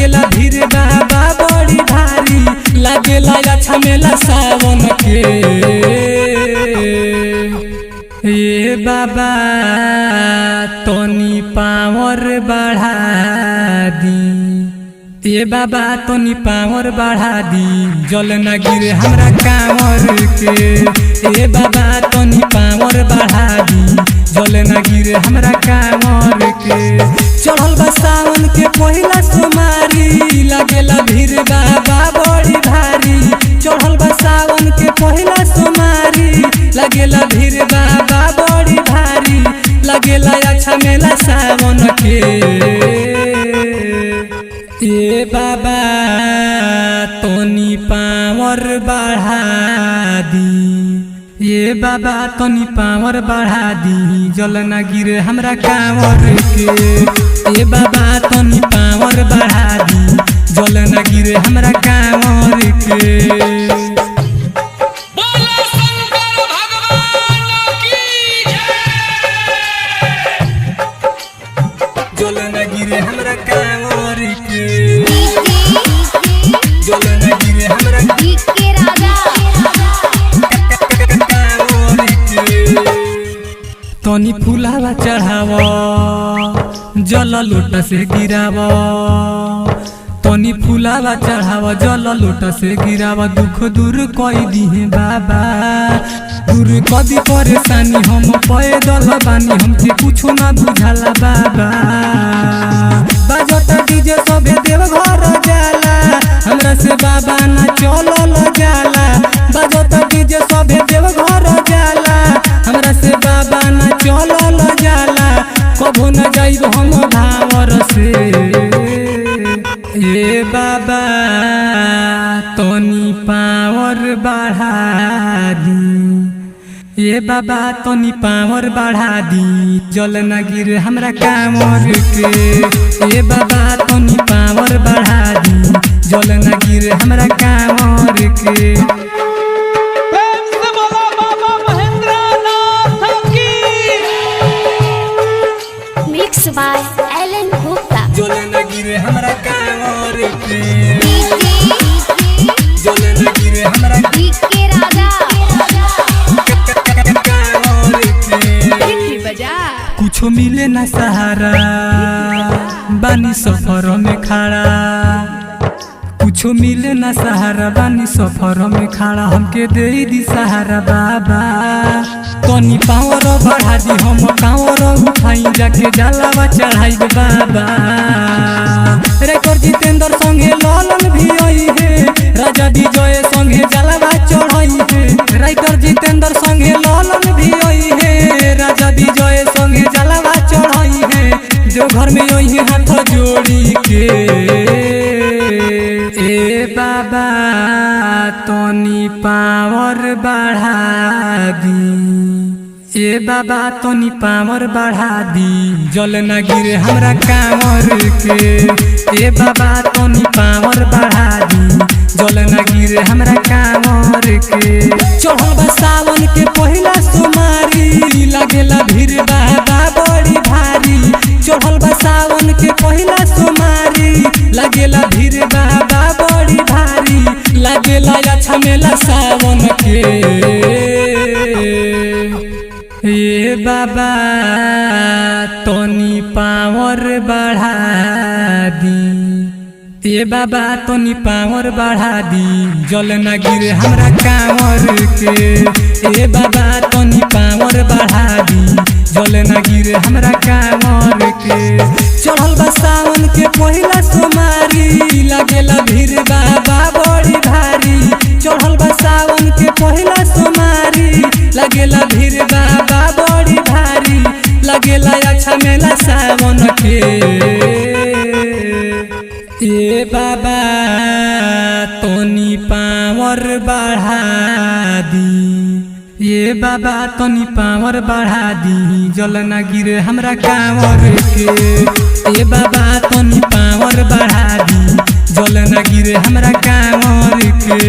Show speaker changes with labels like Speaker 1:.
Speaker 1: लागेला भीड़ बाबा बड़ी भारी, लागेला अच्छा मेला सावन के। ये बाबा तोनी पावर बढ़ा दी, ये बाबा तोनी पावर बढ़ा दी, जल न गिरे हमरा कांवर के। ये बाबा तोनी पावर बढ़ा दी, जल न गिरे हमरा कांवर के। चढ़ल बा सावन के पहिला सोमारी, लागेला भीड़ बाबा बड़ी भारी। चढ़ल बा सावन के पहिला सोमारी, लागेला भीड़ बाबा बड़ी भारी, लागेला अच्छा मेला सावन के। ये बाबा तोनी पावर बढ़ा दी, ये बाबा तोनी पावर बढ़ा दी, जल न गिरे हमरा कांवर के। ये बाबा तोनी पावर बढ़ा दी, जल न गिरे हमरा कांवर के। जल न गिरे हमरा कांवर के, जल न गिरे हमरा कांवर के। तोनी फुलावा चढ़ावा, जल लोटा से गिरावा। तोनी फुलावा चढ़ावा, जल लोटा से गिरावा। दुख दूर कोई दिहे बाबा, दूर कदी परेशानी। हम पैदल बानी, हमके कुछो ना बुझाला बाबा। बाजता डीजे सबे देव घर जाला, हमरा से बाबा ना चलल जाला। बाजता डीजे सबे देव घर जाला, हमरा से बाबा ना चलल जाला। कभो न जाइब हम भावर से। ये बाबा तोनी पावर बढ़ा दी, ये बाबा तोनी पावर बढ़ा दी, जल न गिरे हमरा कांवर के। ये बाबा तोनी पावर बढ़ा दी, जल न गिरे हमरा कांवर के।
Speaker 2: Mixed by Alan Gupta.
Speaker 1: जल न गिरे हमरा कांवर के, जल न गिरे हमरा
Speaker 2: DK राजा
Speaker 1: कांवर के। कुछो मिले ना सहारा, बानी सफर में खड़ा। कुछो मिले ना सहारा, बानी सफर में खड़ा। हमके दे दी सहारा बाबा, तोनी पावर बढ़ा दी। हम कांवर उठाई, जाके जलावा चढ़ाई बाबा। रेकर जितेंद्र संगे लालन भी आई है, राजा विजय संगे जलावा चढ़ाई है। राइटर जितेंद्र संगे लालन भी आई है, राजा विजय संगे जलावा चढ़ाई है। जो घर में आई है हाथ जोड़ी के। ए बाबा तोनी पावर बढ़ा दी, ए बाबा तोनी पावर बढ़ा दी, जल न गिरे हमरा कांवर के। ए बाबा तोनी पावर बढ़ा दी, जल न गिरे हमरा कांवर के। चढ़ल बा सावन के पहिला सोमारी, लागेला भीड़ बाबा बड़ी भारी। चढ़ल बा सावन के पहिला सोमारी, लागेला भीड़ बाबा बड़ी भारी, लागेला अच्छा मेला सावन के। ये बाबा तोनी पावर बढ़ा दी, ये बाबा तोनी पावर बढ़ा दी, जल न गिरे हमरा कांवर के। ये बाबा तोनी पावर बढ़ा दी, जल न गिरे हमरा कांवर के। चढ़ल बा सावन के पहिला सोमारी, लागेला भीड़ बाबा बड़ी भारी। चढ़ल बा सावन के पहिला सोमारी, लागेला भीड़ बाबा बड़ी भारी, लागेला अच्छा मेला सावन के। ये बाबा तोनी पावर बढ़ा दी, ये बाबा तोनी पावर बढ़ा दी, जल न गिरे हमरा कांवर के। ये बाबा तोनी पावर बढ़ा दी, जल न गिरे हमरा कांवर के।